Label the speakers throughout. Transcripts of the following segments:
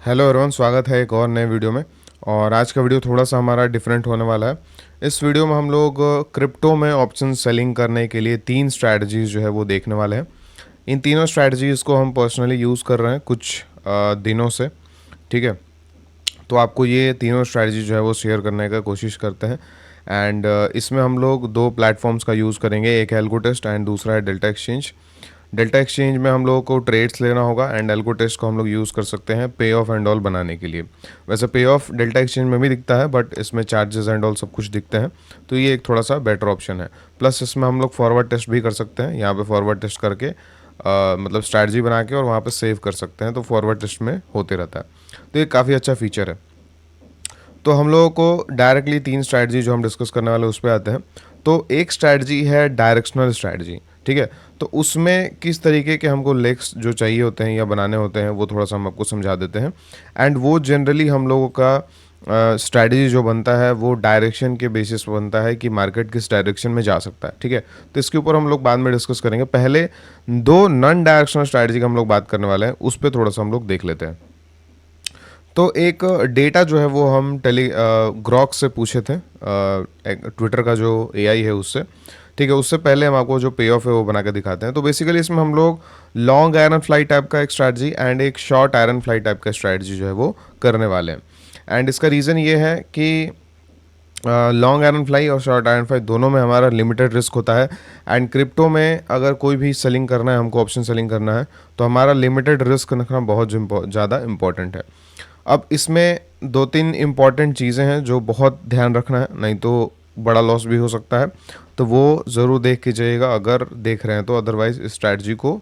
Speaker 1: Hello everyone, स्वागत है एक और नए वीडियो में। और आज का वीडियो थोड़ा सा हमारा डिफरेंट होने वाला है। इस वीडियो में हम लोग क्रिप्टो में ऑप्शन सेलिंग करने के लिए 3 स्ट्रैटेजीज जो है वो देखने वाले हैं। इन तीनों स्ट्रैटेजीज़ को हम पर्सनली यूज़ कर रहे हैं कुछ दिनों से। ठीक है, तो आपको ये तीनों स्ट्रैटेजी जो है वो शेयर करने का कोशिश करते हैं। एंड इसमें हम लोग 2 प्लेटफॉर्म्स का यूज़ करेंगे, एक है एल्गो टेस्ट एंड दूसरा है डेल्टा एक्सचेंज। डेल्टा एक्सचेंज में हम लोगों को ट्रेड्स लेना होगा एंड एल्गो टेस्ट को हम लोग यूज़ कर सकते हैं पे ऑफ एंड ऑल बनाने के लिए। वैसे पे ऑफ डेल्टा एक्सचेंज में भी दिखता है बट इसमें चार्जेस एंड ऑल सब कुछ दिखते हैं, तो ये एक थोड़ा सा बेटर ऑप्शन है। प्लस इसमें हम लोग फॉरवर्ड टेस्ट भी कर सकते हैं, यहाँ पे फॉरवर्ड टेस्ट करके मतलब स्ट्रैटेजी बना के और वहाँ पे सेव कर सकते हैं, तो फॉरवर्ड टेस्ट में होते रहता है। तो ये काफ़ी अच्छा फीचर है। तो हम लोगों को डायरेक्टली 3 स्ट्रैटेजी जो हम डिस्कस करने वाले उस पर आते हैं। तो एक स्ट्रैटेजी है डायरेक्शनल स्ट्रैटेजी। ठीक है, तो उसमें किस तरीके के हमको लेग्स जो चाहिए होते हैं या बनाने होते हैं वो थोड़ा सा हम आपको समझा देते हैं। एंड वो जनरली हम लोगों का स्ट्रैटेजी जो बनता है वो डायरेक्शन के बेसिस पर बनता है कि मार्केट किस डायरेक्शन में जा सकता है। ठीक है, तो इसके ऊपर हम लोग बाद में डिस्कस करेंगे। पहले 2 नॉन डायरेक्शनल स्ट्रैटेजी का हम लोग बात करने वाले हैं, उस पर थोड़ा सा हम लोग देख लेते हैं। तो एक डेटा जो है वो हम ग्रॉक से पूछे थे, ट्विटर का जो एआई है उससे। ठीक है, उससे पहले हम आपको जो पे ऑफ है वो बना के दिखाते हैं। तो बेसिकली इसमें हम लोग लॉन्ग आयरन फ्लाई टाइप का एक स्ट्रैटेजी एंड एक शॉर्ट आयरन फ्लाई टाइप का स्ट्रैटेजी जो है वो करने वाले हैं। एंड इसका रीज़न ये है कि लॉन्ग आयरन फ्लाई और शॉर्ट आयरन फ्लाई दोनों में हमारा लिमिटेड रिस्क होता है। एंड क्रिप्टो में अगर कोई भी सेलिंग करना है, हमको ऑप्शन सेलिंग करना है, तो हमारा लिमिटेड रिस्क रखना बहुत ज़्यादा इंपॉर्टेंट है। अब इसमें 2-3 इम्पॉर्टेंट चीज़ें हैं जो बहुत ध्यान रखना है, नहीं तो बड़ा लॉस भी हो सकता है। तो वो ज़रूर देख के जाइएगा अगर देख रहे हैं तो, अदरवाइज इस स्ट्रैटेजी को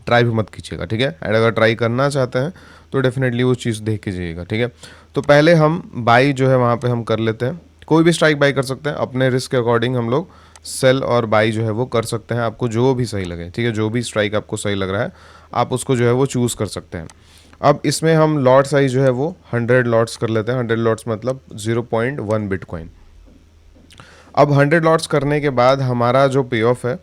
Speaker 1: ट्राई भी मत कीजिएगा। ठीक है, एंड अगर ट्राई करना चाहते हैं तो डेफिनेटली वो चीज़ देख के जाइएगा। ठीक है, तो पहले हम बाई जो है वहाँ पे हम कर लेते हैं। कोई भी स्ट्राइक बाई कर सकते हैं, अपने रिस्क के अकॉर्डिंग हम लोग सेल और बाई जो है वो कर सकते हैं, आपको जो भी सही लगे। ठीक है, जो भी स्ट्राइक आपको सही लग रहा है आप उसको जो है वो चूज़ कर सकते हैं। अब इसमें हम लॉट साइज जो है वो 100 लॉट्स कर लेते हैं। 100 लॉट्स मतलब 0.1 बिटकॉइन। अब 100 लॉट्स करने के बाद हमारा जो पे ऑफ है,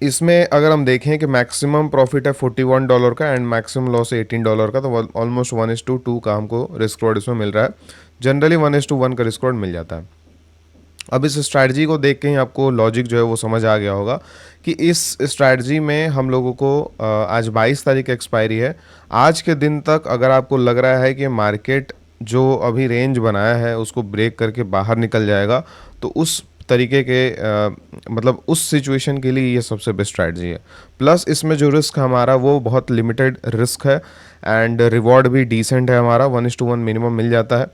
Speaker 1: इसमें अगर हम देखें कि मैक्सिमम प्रॉफिट है $41 का एंड मैक्सिमम लॉस है $18 का, तो ऑलमोस्ट 1:2 का हमको रिस्क रॉड इसमें मिल रहा है। जनरली 1:1 का रिस्क रॉड मिल जाता है। अब इस स्ट्रैटेजी को देख के ही आपको लॉजिक जो है वो समझ आ गया होगा कि इस स्ट्रैटेजी में हम लोगों को आज 22 तारीख एक्सपायरी है। आज के दिन तक अगर आपको लग रहा है कि मार्केट जो अभी रेंज बनाया है उसको ब्रेक करके बाहर निकल जाएगा, तो उस तरीके के मतलब उस सिचुएशन के लिए ये सबसे बेस्ट स्ट्रैटेजी है। प्लस इसमें जो रिस्क हमारा वो बहुत लिमिटेड रिस्क है एंड रिवॉर्ड भी डिसेंट है हमारा, 1:1 मिनिमम मिल जाता है।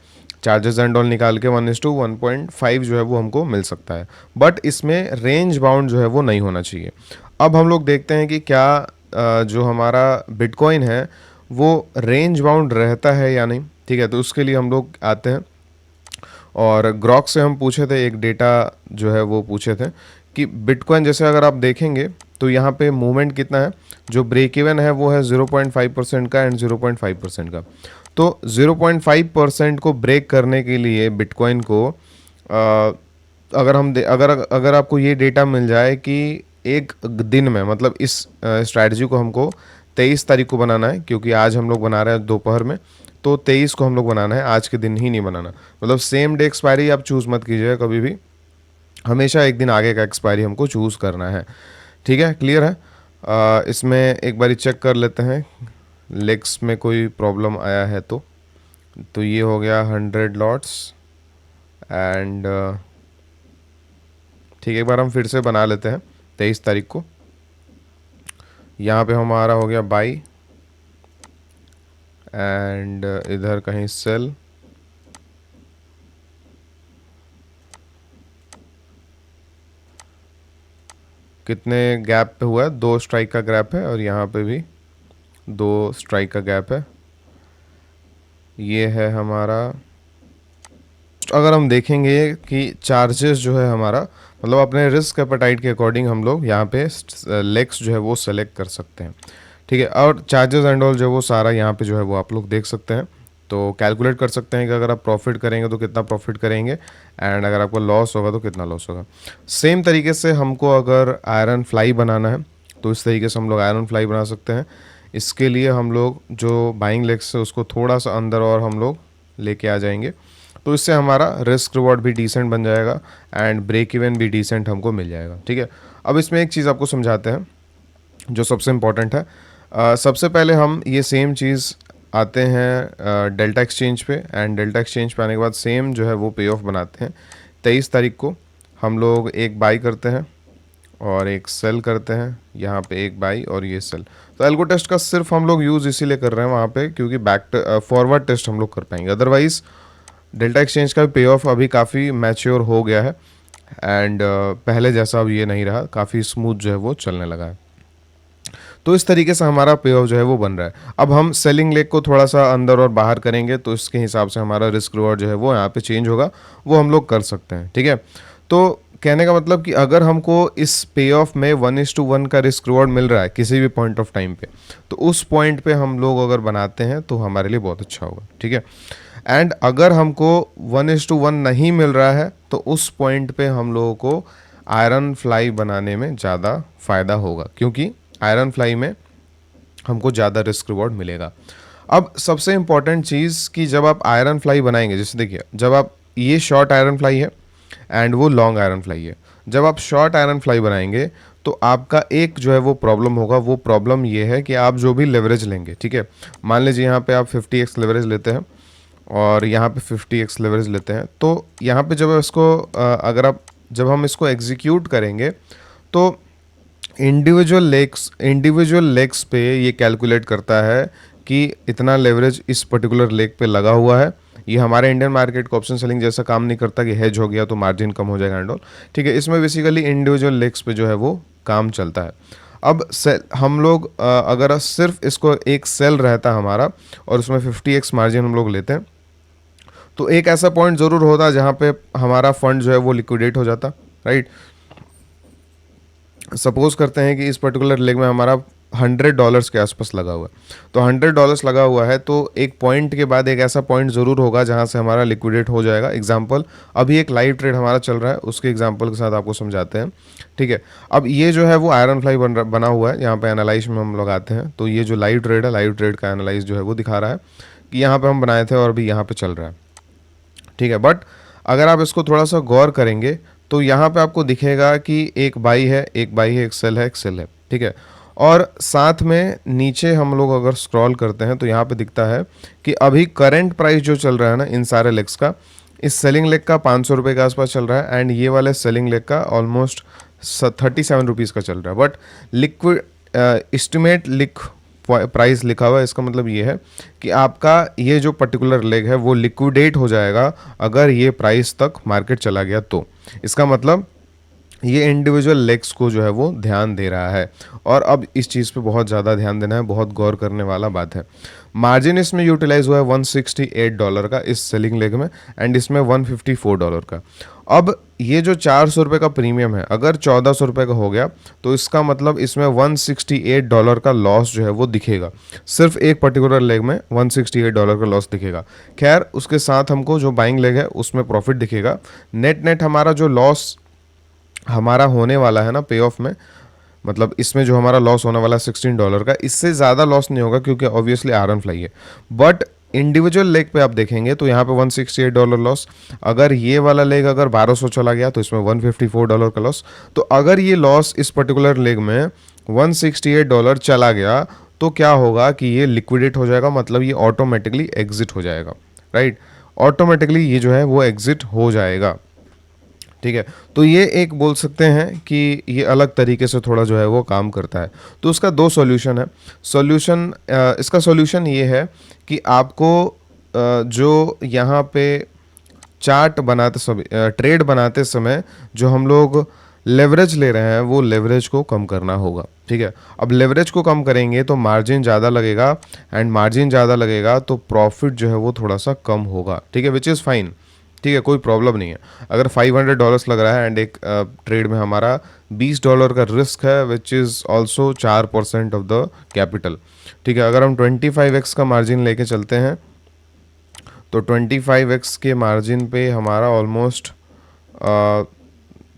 Speaker 1: चार्जेस एंड ऑल निकाल के 1:1.5 जो है वो हमको मिल सकता है, बट इसमें रेंज बाउंड जो है वो नहीं होना चाहिए। अब हम लोग देखते हैं कि क्या जो हमारा बिटकॉइन है वो रेंज बाउंड रहता है या नहीं। ठीक है, तो उसके लिए हम लोग आते हैं और ग्रॉक से हम पूछे थे एक डेटा जो है वो पूछे थे कि बिटकॉइन जैसे अगर आप देखेंगे तो यहाँ पे मूवमेंट कितना है, जो ब्रेक इवन है वो है 0.5% का एंड 0.5% का। तो 0.5% को ब्रेक करने के लिए बिटकॉइन को अगर अगर आपको ये डेटा मिल जाए कि एक दिन में, मतलब इस स्ट्रैटेजी को हमको 23 तारीख को बनाना है, क्योंकि आज हम लोग बना रहे हैं दोपहर में, तो 23 को हम लोग बनाना है, आज के दिन ही नहीं बनाना। मतलब सेम डे एक्सपायरी आप चूज़ मत कीजिएगा कभी भी, हमेशा एक दिन आगे का एक्सपायरी हमको चूज़ करना है। ठीक है, क्लियर है। इसमें एक बारी चेक कर लेते हैं लेग्स में कोई प्रॉब्लम आया है तो ये हो गया 100 लॉट्स एंड ठीक है, एक बार हम फिर से बना लेते हैं 23 तारीख को। यहाँ पे हमारा हो गया बाई एंड इधर कहीं सेल। कितने गैप पे हुआ है, 2 स्ट्राइक का गैप है और यहाँ पे भी 2 स्ट्राइक का गैप है। ये है हमारा, अगर हम देखेंगे कि चार्जेस जो है हमारा, मतलब अपने रिस्क एपेटाइट के अकॉर्डिंग हम लोग यहाँ पे लेग्स जो है वो सेलेक्ट कर सकते हैं। ठीक है, और चार्जेस एंड ऑल जो है वो सारा यहाँ पे जो है वो आप लोग देख सकते हैं। तो कैलकुलेट कर सकते हैं कि अगर आप प्रॉफिट करेंगे तो कितना प्रॉफिट करेंगे एंड अगर आपको लॉस होगा तो कितना लॉस होगा। सेम तरीके से हमको अगर आयरन फ्लाई बनाना है तो इस तरीके से हम लोग आयरन फ्लाई बना सकते हैं। इसके लिए हम लोग जो बाइंग लेग्स है उसको थोड़ा सा अंदर और हम लोग लेके आ जाएंगे, तो इससे हमारा रिस्क रिवॉर्ड भी डिसेंट बन जाएगा एंड ब्रेक इवन भी डिसेंट हमको मिल जाएगा। ठीक है, अब इसमें एक चीज़ आपको समझाते हैं जो सबसे इम्पॉर्टेंट है। सबसे पहले हम ये सेम चीज़ आते हैं डेल्टा एक्सचेंज पे, एंड डेल्टा एक्सचेंज पे आने के बाद सेम जो है वो पे ऑफ बनाते हैं। 23 तारीख को हम लोग एक बाई करते हैं और एक सेल करते हैं, यहाँ पे एक बाई और ये सेल। तो एल्गो टेस्ट का सिर्फ हम लोग यूज़ इसीलिए कर रहे हैं वहाँ पे क्योंकि फॉरवर्ड टेस्ट हम लोग कर पाएंगे, अदरवाइज़ डेल्टा एक्सचेंज का पे ऑफ अभी काफ़ी मैच्योर हो गया है एंड पहले जैसा अब ये नहीं रहा, काफ़ी स्मूथ जो है वो चलने लगा है। तो इस तरीके से हमारा पे ऑफ जो है वो बन रहा है। अब हम सेलिंग लेग को थोड़ा सा अंदर और बाहर करेंगे तो इसके हिसाब से हमारा रिस्क रिवॉर्ड जो है वो यहाँ पे चेंज होगा, वो हम लोग कर सकते हैं। ठीक है, तो कहने का मतलब कि अगर हमको इस पे ऑफ में 1:1 का रिस्क रिवॉर्ड मिल रहा है किसी भी पॉइंट ऑफ टाइम पे, तो उस पॉइंट पे हम लोग अगर बनाते हैं तो हमारे लिए बहुत अच्छा होगा। ठीक है, एंड अगर हमको 1:1 नहीं मिल रहा है तो उस पॉइंट पे हम लोगों को आयरन फ्लाई बनाने में ज़्यादा फ़ायदा होगा, क्योंकि आयरन फ्लाई में हमको ज़्यादा रिस्क रिवॉर्ड मिलेगा। अब सबसे इम्पॉर्टेंट चीज़ कि जब आप आयरन फ्लाई बनाएंगे, जैसे देखिए जब आप, ये शॉर्ट आयरन फ्लाई है एंड वो लॉन्ग आयरन फ्लाई है, जब आप शॉर्ट आयरन फ्लाई बनाएंगे तो आपका एक जो है वो प्रॉब्लम होगा, वो प्रॉब्लम ये है कि आप जो भी लेवरेज लेंगे, ठीक है, मान लीजिए यहाँ पे आप 50x लेवरेज लेते हैं और यहाँ पे 50x लेवरेज लेते हैं, तो यहाँ पे जब इसको अगर आप, जब हम इसको एग्जीक्यूट करेंगे तो इंडिविजुअल लेग्स पे ये कैलकुलेट करता है कि इतना लेवरेज इस पर्टिकुलर लेग पे लगा हुआ है। ये हमारे इंडियन मार्केट को ऑप्शन सेलिंग जैसा काम नहीं करता कि हेज हो गया तो मार्जिन कम हो जाएगा एंड ऑल। ठीक है, इसमें बेसिकली इंडिविजुअल लेग्स पे जो है वो काम चलता है। अब सेल हम लोग अगर सिर्फ इसको एक सेल रहता हमारा और उसमें 50x मार्जिन हम लोग लेते हैं, तो एक ऐसा पॉइंट ज़रूर होता जहाँ पे हमारा फंड जो है वो लिक्विडेट हो जाता, राइट। सपोज करते हैं कि इस पर्टिकुलर लेग में हमारा $100 के आसपास लगा हुआ है, तो $100 लगा हुआ है, तो एक पॉइंट के बाद एक ऐसा पॉइंट ज़रूर होगा जहां से हमारा लिक्विडेट हो जाएगा। एग्जांपल, अभी एक लाइव ट्रेड हमारा चल रहा है, उसके एग्जांपल के साथ आपको समझाते हैं। ठीक है, अब ये जो है वो आयरन फ्लाई बना हुआ है, यहाँ पे एनालाइज में हम लोग आते हैं, तो ये जो लाइव ट्रेड है, लाइव ट्रेड का एनालाइज जो है वो दिखा रहा है कि यहाँ पर हम बनाए थे और अभी यहाँ पर चल रहा है। ठीक है, बट अगर आप इसको थोड़ा सा गौर करेंगे तो यहाँ पे आपको दिखेगा कि एक बाई है, एक बाई है, एक सेल है, एक सेल है। ठीक है, और साथ में नीचे हम लोग अगर स्क्रॉल करते हैं तो यहाँ पे दिखता है कि अभी करंट प्राइस जो चल रहा है ना इन सारे लेग्स का, इस सेलिंग लेग का 500 रुपये के आसपास चल रहा है एंड ये वाले सेलिंग लेग का ऑलमोस्ट 37 रुपीज़ का चल रहा है। बट लिक्विड एस्टिमेट प्राइस लिखा हुआ है, इसका मतलब ये है कि आपका ये जो पर्टिकुलर लेग है वो लिक्विडेट हो जाएगा अगर ये प्राइस तक मार्केट चला गया तो। इसका मतलब ये इंडिविजुअल लेग्स को जो है वो ध्यान दे रहा है, और अब इस चीज़ पे बहुत ज़्यादा ध्यान देना है, बहुत गौर करने वाला बात है। मार्जिन इसमें यूटिलाइज हुआ है $168 का इस सेलिंग लेग में एंड इसमें $154 का। अब ये जो 400 रुपये का प्रीमियम है, अगर 1400 रुपये का हो गया तो इसका मतलब इसमें $168 का लॉस जो है वो दिखेगा, सिर्फ एक पर्टिकुलर लेग में $168 का लॉस दिखेगा। खैर उसके साथ हमको जो बाइंग लेग है उसमें प्रॉफिट दिखेगा। नेट नेट हमारा जो लॉस हमारा होने वाला है ना पे ऑफ में, मतलब इसमें जो हमारा लॉस होने वाला है $16 का, इससे ज़्यादा लॉस नहीं होगा क्योंकि ऑब्वियसली आयरन फ्लाई है। बट इंडिविजुअल लेग पे आप देखेंगे तो यहाँ पे $168 लॉस, अगर ये वाला लेग अगर 1200 चला गया तो इसमें $154 का लॉस। तो अगर ये लॉस इस पर्टिकुलर लेग में $168 चला गया तो क्या होगा कि ये लिक्विडेट हो जाएगा, मतलब ये ऑटोमेटिकली एग्जिट हो जाएगा, राइट। ऑटोमेटिकली ये जो है वो एग्जिट हो जाएगा। ठीक है, तो ये एक बोल सकते हैं कि ये अलग तरीके से थोड़ा जो है वो काम करता है। तो उसका दो सॉल्यूशन है। इसका सॉल्यूशन ये है कि आपको जो यहाँ पे चार्ट बनाते समय, ट्रेड बनाते समय जो हम लोग लेवरेज ले रहे हैं वो लेवरेज को कम करना होगा। ठीक है, अब लेवरेज को कम करेंगे तो मार्जिन ज़्यादा लगेगा एंड मार्जिन ज़्यादा लगेगा तो प्रॉफिट जो है वो थोड़ा सा कम होगा। ठीक है, विच इज़ फाइन। ठीक है, कोई प्रॉब्लम नहीं है। अगर $500 लग रहा है एंड एक ट्रेड में हमारा $20 का रिस्क है which is also 4% of the capital. ठीक है, अगर हम 25x का मार्जिन लेके चलते हैं तो 25x के मार्जिन पे हमारा ऑलमोस्ट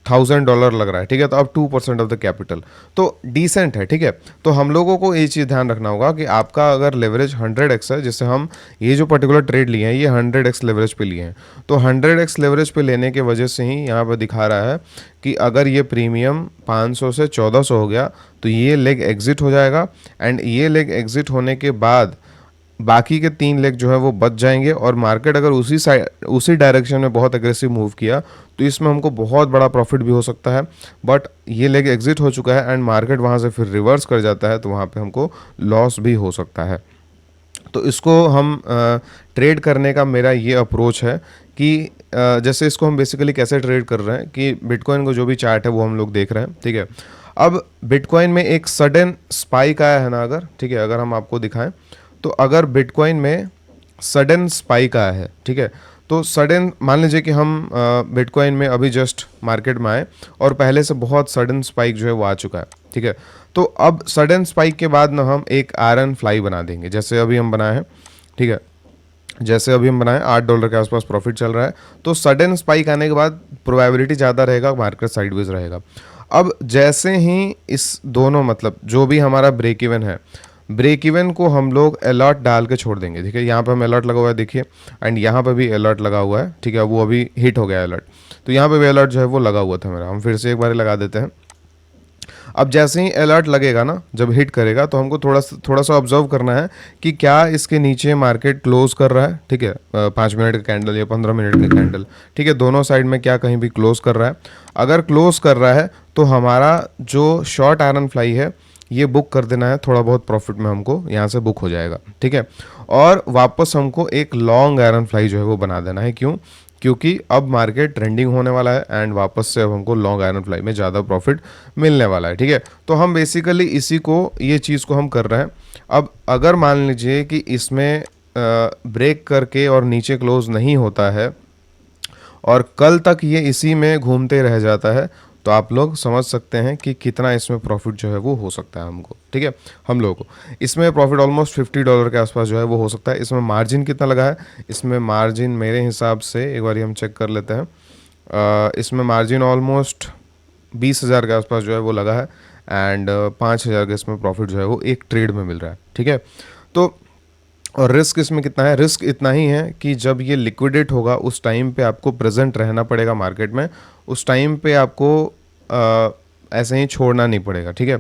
Speaker 1: $1000 लग रहा है, ठीक है, तो अब 2% ऑफ द कैपिटल, तो डिसेंट है, ठीक है। तो हम लोगों को ये चीज़ ध्यान रखना होगा कि आपका अगर लेवरेज 100x है, जैसे हम ये जो पर्टिकुलर ट्रेड लिए हैं ये 100x लेवरेज पे लिए हैं, तो 100x लेवरेज पे लेने के वजह से ही यहाँ पर दिखा रहा है कि अगर ये प्रीमियम 500 से 1400 हो गया तो ये लेग एग्जिट हो जाएगा, एंड ये लेग एग्जिट होने के बाद बाकी के 3 लेग जो है वो बच जाएंगे, और मार्केट अगर उसी साइड उसी डायरेक्शन में बहुत एग्रेसिव मूव किया तो इसमें हमको बहुत बड़ा प्रॉफिट भी हो सकता है। बट ये लेग एग्जिट हो चुका है एंड मार्केट वहाँ से फिर रिवर्स कर जाता है, तो वहाँ पे हमको लॉस भी हो सकता है। तो इसको हम ट्रेड करने का मेरा ये अप्रोच है कि जैसे इसको हम बेसिकली कैसे ट्रेड कर रहे हैं कि बिटकॉइन को जो भी चार्ट है वो हम लोग देख रहे हैं, ठीक है। अब बिटकॉइन में एक सडन स्पाइक आया है ना, अगर ठीक है, अगर हम आपको दिखाएं तो अगर बिटकॉइन में सडन स्पाइक आया है, ठीक है, तो सडन मान लीजिए कि हम बिटकॉइन में अभी जस्ट मार्केट में आए और पहले से बहुत सडन स्पाइक जो है वो आ चुका है, ठीक है, तो अब सडन स्पाइक के बाद ना हम एक आयरन फ्लाई बना देंगे, जैसे अभी हम बनाए हैं, ठीक है, जैसे अभी हम बनाए $8 के आसपास प्रॉफिट चल रहा है, तो सडन स्पाइक आने के बाद प्रोबेबिलिटी ज़्यादा रहेगा, मार्केट साइडवेज रहेगा। अब जैसे ही इस दोनों मतलब जो भी हमारा ब्रेक इवन है, ब्रेक इवन को हम लोग अलर्ट डाल के छोड़ देंगे, ठीक है, यहाँ पे हम अलर्ट लगा हुआ है देखिए, एंड यहाँ पे भी अलर्ट लगा हुआ है, ठीक है, वो अभी हिट हो गया अलर्ट, तो यहाँ पे भी अलर्ट जो है वो लगा हुआ था मेरा, हम फिर से एक बार लगा देते हैं। अब जैसे ही अलर्ट लगेगा ना, जब हिट करेगा तो हमको थोड़ा सा ऑब्जर्व करना है कि क्या इसके नीचे मार्केट क्लोज कर रहा है, ठीक है, 5 मिनट का कैंडल या 15 मिनट का कैंडल, ठीक है, दोनों साइड में क्या कहीं भी क्लोज कर रहा है। अगर क्लोज कर रहा है तो हमारा जो शॉर्ट आयरन फ्लाई है ये बुक कर देना है, थोड़ा बहुत प्रॉफिट में हमको यहाँ से बुक हो जाएगा, ठीक है, और वापस हमको एक लॉन्ग आयरन फ्लाई जो है वो बना देना है। क्यों? क्योंकि अब मार्केट ट्रेंडिंग होने वाला है एंड वापस से अब हमको लॉन्ग आयरन फ्लाई में ज़्यादा प्रॉफिट मिलने वाला है, ठीक है। तो हम बेसिकली इसी को ये चीज़ को हम कर रहे हैं। अब अगर मान लीजिए कि इसमें ब्रेक करके और नीचे क्लोज नहीं होता है और कल तक ये इसी में घूमते रह जाता है, तो आप लोग समझ सकते हैं कि कितना इसमें प्रॉफिट जो है वो हो सकता है हमको, ठीक है, हम लोगों को इसमें प्रॉफिट ऑलमोस्ट $50 के आसपास जो है वो हो सकता है। इसमें मार्जिन कितना लगा है? इसमें मार्जिन मेरे हिसाब से एक बार हम चेक कर लेते हैं, इसमें मार्जिन ऑलमोस्ट 20,000 के आसपास जो है वो लगा है, एंड 5,000 का इसमें प्रॉफिट जो है वो एक ट्रेड में मिल रहा है, ठीक है। तो और रिस्क इसमें कितना है? रिस्क इतना ही है कि जब ये लिक्विडेट होगा उस टाइम पे आपको प्रेजेंट रहना पड़ेगा मार्केट में, उस टाइम पे आपको ऐसे ही छोड़ना नहीं पड़ेगा, ठीक है।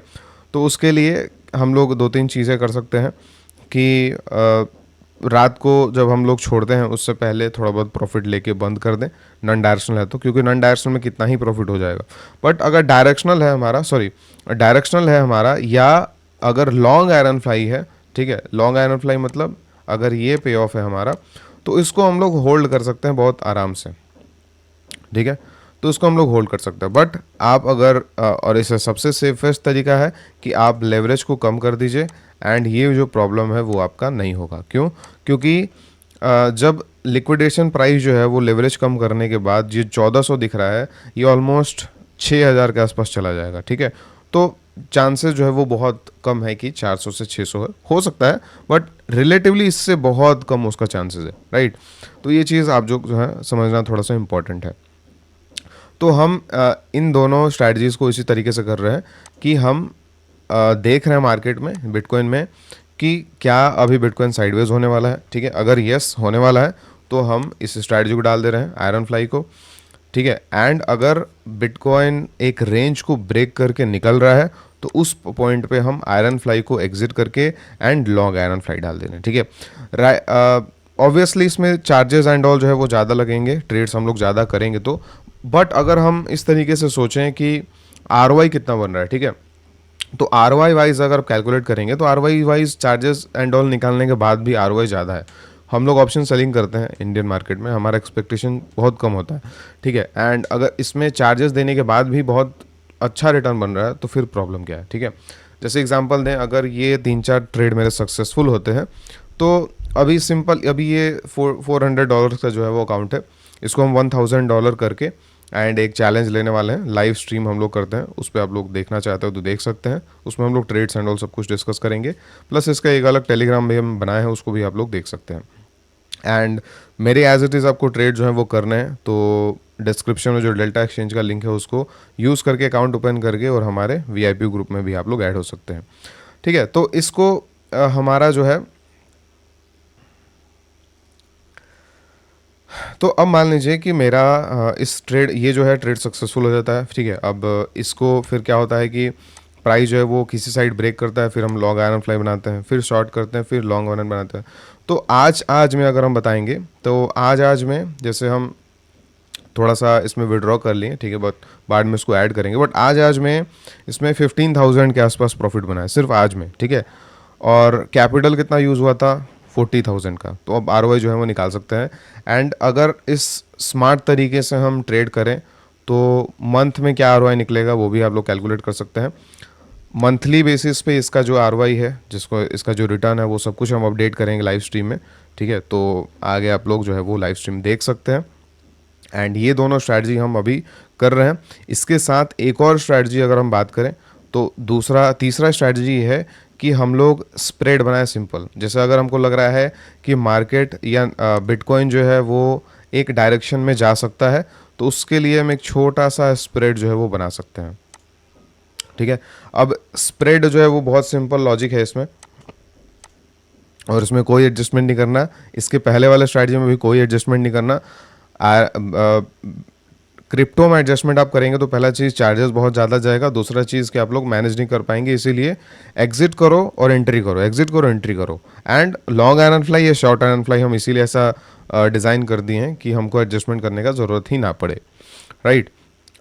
Speaker 1: तो उसके लिए हम लोग 2-3 चीज़ें कर सकते हैं कि रात को जब हम लोग छोड़ते हैं उससे पहले थोड़ा बहुत प्रॉफिट लेके बंद कर दें, नॉन डायरेक्शनल है तो, क्योंकि नॉन डायरेक्शनल में कितना ही प्रॉफिट हो जाएगा। बट अगर डायरेक्शनल है हमारा, डायरेक्शनल है हमारा, या अगर लॉन्ग आयरन फ्लाई है, ठीक है, लॉन्ग आयरन फ्लाई मतलब अगर ये पे ऑफ है हमारा, तो इसको हम लोग होल्ड कर सकते हैं बहुत आराम से, ठीक है, तो इसको हम लोग होल्ड कर सकते हैं। बट आप अगर और इससे सबसे सेफेस्ट तरीका है कि आप लेवरेज को कम कर दीजिए एंड ये जो प्रॉब्लम है वो आपका नहीं होगा। क्यों? क्योंकि जब लिक्विडेशन प्राइस जो है वो लेवरेज कम करने के बाद ये 1400 दिख रहा है, ये ऑलमोस्ट 6000 के आसपास चला जाएगा, ठीक है। तो चांसेस जो है वो बहुत कम है कि 400 से 600 हो सकता है, बट रिलेटिवली इससे बहुत कम उसका चांसेस है, राइट। तो ये चीज़ आप जो है समझना थोड़ा सा इम्पॉर्टेंट है। तो हम इन दोनों स्ट्रैटेजीज़ को इसी तरीके से कर रहे हैं कि हम देख रहे हैं मार्केट में बिटकॉइन में कि क्या अभी बिटकॉइन साइडवेज होने वाला है, ठीक है। अगर यस होने वाला है तो हम इस स्ट्रैटेजी को डाल दे रहे हैं, आयरन फ्लाई को, ठीक है। एंड अगर बिटकॉइन एक रेंज को ब्रेक करके निकल रहा है तो उस पॉइंट पे हम आयरन फ्लाई को एग्जिट करके एंड लॉन्ग आयरन फ्लाई डाल दे रहे हैं, ठीक है। ऑब्वियसली इसमें चार्जेस एंड ऑल जो है वो ज़्यादा लगेंगे, ट्रेड्स हम लोग ज़्यादा करेंगे तो, बट अगर हम इस तरीके से सोचें कि ROI कितना बन रहा है, ठीक है, तो ROI वाइज अगर कैलकुलेट करेंगे तो ROI wise charges and all निकालने के बाद भी ROI ज़्यादा है। हम लोग ऑप्शन सेलिंग करते हैं इंडियन मार्केट में, हमारा एक्सपेक्टेशन बहुत कम होता है, ठीक है, एंड अगर इसमें चार्जेस देने के बाद भी बहुत अच्छा रिटर्न बन रहा है तो फिर प्रॉब्लम क्या है, ठीक है। जैसे एग्जांपल दें, अगर ये 3-4 ट्रेड मेरे सक्सेसफुल होते हैं तो अभी सिंपल अभी ये $400 का जो है वो अकाउंट है, इसको हम $1000 करके एंड एक चैलेंज लेने वाले हैं, लाइव स्ट्रीम हम लोग करते हैं, उस पर आप लोग देखना चाहते हो तो देख सकते हैं, उसमें हम लोग ट्रेड्स एंड ऑल सब कुछ डिस्कस करेंगे, प्लस इसका एक अलग टेलीग्राम भी हम बनाए हैं, उसको भी आप लोग देख सकते हैं। एंड मेरे एज इट इज़ आपको ट्रेड जो है वो करने हैं, तो डिस्क्रिप्शन में जो डेल्टा एक्सचेंज का लिंक है उसको यूज़ करके अकाउंट ओपन करके और हमारे वीआईपी ग्रुप में भी आप लोग ऐड हो सकते हैं। ठीक है, तो इसको हमारा जो है, तो अब मान लीजिए कि मेरा इस ट्रेड, ये जो है ट्रेड सक्सेसफुल हो जाता है। ठीक है, अब इसको फिर क्या होता है कि प्राइस जो है वो किसी साइड ब्रेक करता है, फिर हम लॉन्ग आयरन फ्लाई बनाते हैं, फिर शॉर्ट करते हैं, फिर लॉन्ग आयरन बनाते हैं। तो आज में अगर हम बताएंगे तो आज में जैसे हम थोड़ा सा इसमें विड्रॉ कर लिए, ठीक है, बट बाद में इसको ऐड करेंगे, बट आज में इसमें 15,000 के आसपास प्रॉफिट बना है सिर्फ आज में। ठीक है, और कैपिटल कितना यूज़ हुआ था, 40,000 का। तो अब आरओआई जो है वो निकाल सकते हैं। एंड अगर इस स्मार्ट तरीके से हम ट्रेड करें तो मंथ में क्या आरओआई निकलेगा वो भी आप लोग कैलकुलेट कर सकते हैं। मंथली बेसिस पे इसका जो आरओआई है, जिसको इसका जो रिटर्न है, वो सब कुछ हम अपडेट करेंगे लाइव स्ट्रीम में। ठीक है, तो आगे आप लोग जो है वो लाइव स्ट्रीम देख सकते हैं। एंड ये दोनों स्ट्रैटेजी हम अभी कर रहे हैं। इसके साथ एक और स्ट्रैटेजी अगर हम बात करें तो तीसरा स्ट्रैटेजी है कि हम लोग स्प्रेड बनाए सिंपल। जैसे अगर हमको लग रहा है कि मार्केट या बिटकॉइन जो है वो एक डायरेक्शन में जा सकता है, तो उसके लिए हम एक छोटा सा स्प्रेड जो है वो बना सकते हैं। ठीक है, अब स्प्रेड जो है वो बहुत सिंपल लॉजिक है इसमें, और इसमें कोई एडजस्टमेंट नहीं करना। इसके पहले वाले स्ट्रैटेजी में भी कोई एडजस्टमेंट नहीं करना। क्रिप्टो में एडजस्टमेंट आप करेंगे तो पहला चीज़ चार्जेस बहुत ज़्यादा जाएगा, दूसरा चीज़ कि आप लोग मैनेज नहीं कर पाएंगे, इसीलिए एग्जिट करो और एंट्री करो, एग्जिट करो एंट्री करो। एंड लॉन्ग आयरन फ्लाई या शॉर्ट आयरन फ्लाई हम इसीलिए ऐसा डिज़ाइन कर दिए हैं कि हमको एडजस्टमेंट करने का ज़रूरत ही ना पड़े, राइट।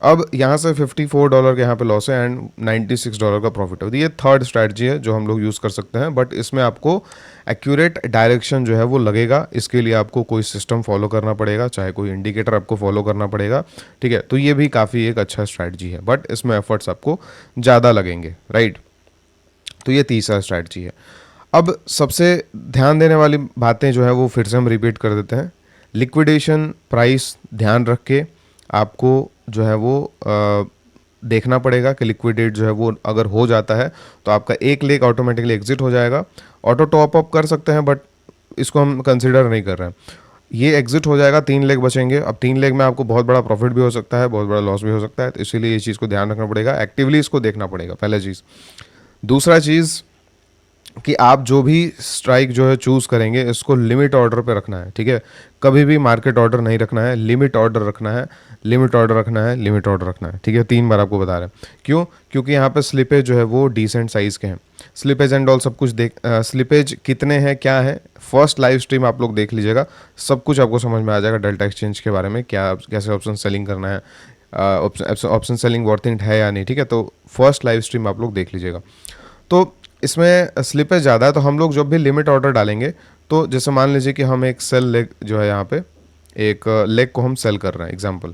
Speaker 1: अब यहाँ से $54 के यहाँ पे लॉस है एंड $96 का प्रॉफिट है। तो ये थर्ड स्ट्रैटेजी है जो हम लोग यूज़ कर सकते हैं, बट इसमें आपको एक्यूरेट डायरेक्शन जो है वो लगेगा। इसके लिए आपको कोई सिस्टम फॉलो करना पड़ेगा, चाहे कोई इंडिकेटर आपको फॉलो करना पड़ेगा। ठीक है, तो ये भी काफ़ी एक अच्छा स्ट्रैटेजी है, बट इसमें एफर्ट्स आपको ज़्यादा लगेंगे, राइट। तो ये तीसरा स्ट्रैटेजी है। अब सबसे ध्यान देने वाली बातें जो है वो फिर से हम रिपीट कर देते हैं। लिक्विडेशन प्राइस ध्यान रख के आपको जो है वो देखना पड़ेगा कि लिक्विडेट जो है वो अगर हो जाता है तो आपका एक लेग ऑटोमेटिकली एग्जिट हो जाएगा। ऑटो टॉप अप कर सकते हैं, बट इसको हम कंसिडर नहीं कर रहे हैं। ये एग्जिट हो जाएगा, 3 लेग बचेंगे। अब 3 लेग में आपको बहुत बड़ा प्रॉफिट भी हो सकता है, बहुत बड़ा लॉस भी हो सकता है, तो इसीलिए ये चीज़ को ध्यान रखना पड़ेगा, एक्टिवली इसको देखना पड़ेगा, पहला चीज़। दूसरा चीज़ कि आप जो भी स्ट्राइक जो है चूज़ करेंगे इसको लिमिट ऑर्डर पे रखना है। ठीक है, कभी भी मार्केट ऑर्डर नहीं रखना है, लिमिट ऑर्डर रखना है, लिमिट ऑर्डर रखना है, लिमिट ऑर्डर रखना है। ठीक है, 3 बार आपको बता रहे हैं। क्यों? क्योंकि यहाँ पे स्लिपेज जो है वो डिसेंट साइज़ के हैं। स्लिपेज एंड ऑल सब कुछ स्लिपेज कितने हैं, क्या है, फर्स्ट लाइव स्ट्रीम आप लोग देख लीजिएगा, सब कुछ आपको समझ में आ जाएगा डेल्टा एक्सचेंज के बारे में, क्या कैसे ऑप्शन सेलिंग करना है, ऑप्शन सेलिंग वर्थ इट है या नहीं। ठीक है, तो फर्स्ट लाइव स्ट्रीम आप लोग देख लीजिएगा। तो इसमें स्लिपेज ज़्यादा है, तो हम लोग जब भी लिमिट ऑर्डर डालेंगे, तो जैसे मान लीजिए कि हम एक सेल लेग जो है यहाँ पे एक लेग को हम सेल कर रहे हैं, एग्जांपल।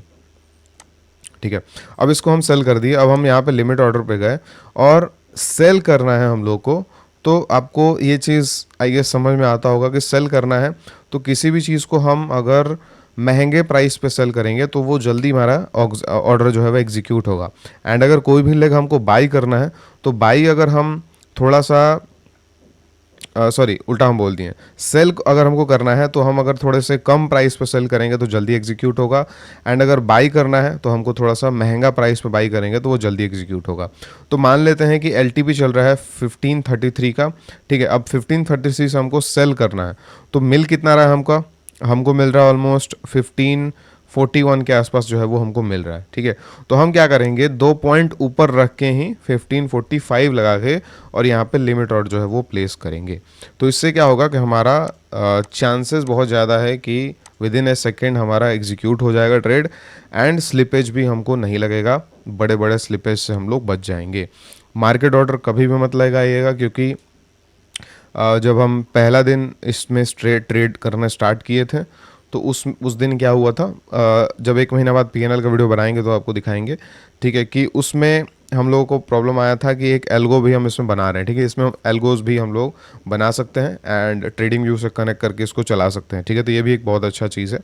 Speaker 1: ठीक है, अब इसको हम सेल कर दिए। अब हम यहाँ पे लिमिट ऑर्डर पे गए और सेल करना है हम लोग को। तो आपको ये चीज़ आई गेस समझ में आता होगा कि सेल करना है तो किसी भी चीज़ को हम अगर महंगे प्राइस पे सेल करेंगे तो वो जल्दी हमारा ऑर्डर जो है वो एग्जीक्यूट होगा। एंड अगर कोई भी लेग हमको बाई करना है तो बाई अगर हम थोड़ा सा सॉरी उल्टा हम बोल दिए, सेल अगर हमको करना है तो हम अगर थोड़े से कम प्राइस पे सेल करेंगे तो जल्दी एग्जीक्यूट होगा। एंड अगर बाई करना है तो हमको थोड़ा सा महंगा प्राइस पे बाई करेंगे तो वो जल्दी एग्जीक्यूट होगा। तो मान लेते हैं कि एलटीपी चल रहा है 1533 का। ठीक है, अब 1533 से हमको सेल करना है, तो मिल कितना रहा है हमको मिल रहा है ऑलमोस्ट 1541 के आसपास जो है वो हमको मिल रहा है। ठीक है, तो हम क्या करेंगे, 2 पॉइंट ऊपर रख के ही 1545 लगा के और यहाँ पे लिमिट ऑर्डर जो है वो प्लेस करेंगे। तो इससे क्या होगा कि हमारा चांसेस बहुत ज़्यादा है कि विद इन ए सेकेंड हमारा एग्जीक्यूट हो जाएगा ट्रेड, एंड स्लिपेज भी हमको नहीं लगेगा, बड़े बड़े स्लिपेज से हम लोग बच जाएंगे। मार्केट ऑर्डर कभी भी मत लगाइएगा, क्योंकि जब हम पहला दिन इसमें ट्रेड करना स्टार्ट किए थे तो उस दिन क्या हुआ था, जब 1 महीना बाद पीएनएल का वीडियो बनाएंगे तो आपको दिखाएंगे। ठीक है, कि उसमें हम लोगों को प्रॉब्लम आया था कि एक एल्गो भी हम इसमें बना रहे हैं। ठीक है, इसमें एल्गोज भी हम लोग बना सकते हैं एंड ट्रेडिंग व्यू से कनेक्ट करके इसको चला सकते हैं। ठीक है, तो ये भी एक बहुत अच्छा चीज़ है।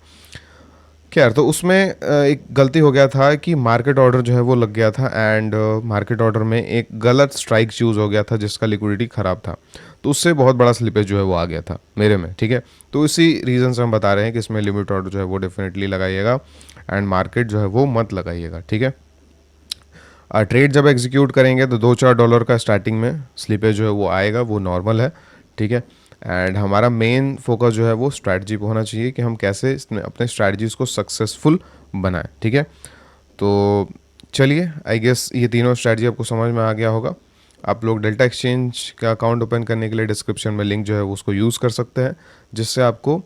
Speaker 1: खैर, तो उसमें एक गलती हो गया था कि मार्केट ऑर्डर जो है वो लग गया था, एंड मार्केट ऑर्डर में एक गलत स्ट्राइक चूज़ हो गया था जिसका लिक्विडिटी ख़राब था। तो उससे बहुत बड़ा स्लिपेज जो है वो आ गया था मेरे में, ठीक है। तो इसी रीज़न से हम बता रहे हैं कि इसमें लिमिट ऑर्डर जो है वो डेफिनेटली लगाइएगा एंड मार्केट जो है वो मत लगाइएगा, ठीक है। ट्रेड जब एग्जीक्यूट करेंगे तो $2-4 का स्टार्टिंग में स्लिपेज जो है वो आएगा, वो नॉर्मल है, ठीक है। एंड हमारा मेन फोकस जो है वो स्ट्रैटेजी पे होना चाहिए कि हम कैसे अपने स्ट्रैटेजीज को सक्सेसफुल बनाएं, ठीक है। तो चलिए, आई गेस ये तीनों स्ट्रैटेजी आपको समझ में आ गया होगा। आप लोग डेल्टा एक्सचेंज का अकाउंट ओपन करने के लिए डिस्क्रिप्शन में लिंक जो है वो उसको यूज़ कर सकते हैं, जिससे आपको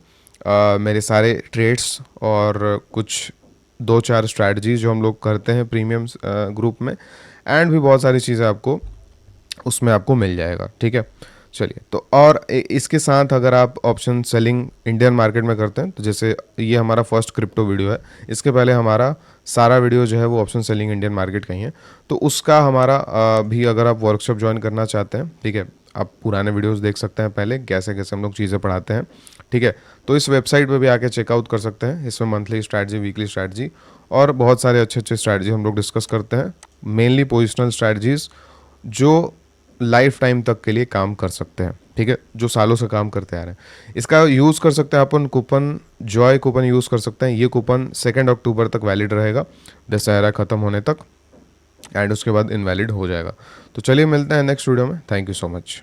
Speaker 1: मेरे सारे ट्रेड्स और कुछ 2-4 स्ट्रैटेजीज जो हम लोग करते हैं प्रीमियम ग्रुप में, एंड भी बहुत सारी चीज़ें आपको उसमें आपको मिल जाएगा, ठीक है। चलिए, तो और इसके साथ अगर आप ऑप्शन सेलिंग इंडियन मार्केट में करते हैं, तो जैसे ये हमारा फर्स्ट क्रिप्टो वीडियो है, इसके पहले हमारा सारा वीडियो जो है वो ऑप्शन सेलिंग इंडियन मार्केट का ही है। तो उसका हमारा भी अगर आप वर्कशॉप ज्वाइन करना चाहते हैं, ठीक है, आप पुराने वीडियोस देख सकते हैं पहले कैसे कैसे हम लोग चीज़ें पढ़ाते हैं, ठीक है। तो इस वेबसाइट पे भी आके चेकआउट कर सकते हैं। इसमें मंथली स्ट्रैटेजी, वीकली स्ट्रैटेजी और बहुत सारे अच्छे अच्छे स्ट्रैटेजी हम लोग डिस्कस करते हैं, मेनली पोजिशनल स्ट्रैटेजीज जो लाइफ टाइम तक के लिए काम कर सकते हैं, ठीक है, जो सालों से काम करते आ रहे हैं। इसका यूज़ कर सकते हैं अपन कूपन, जॉय कूपन यूज़ कर सकते हैं। ये कूपन 2 अक्टूबर तक वैलिड रहेगा, दशहरा ख़त्म होने तक, एंड उसके बाद इनवैलिड हो जाएगा। तो चलिए मिलते हैं नेक्स्ट वीडियो में। Thank you so much.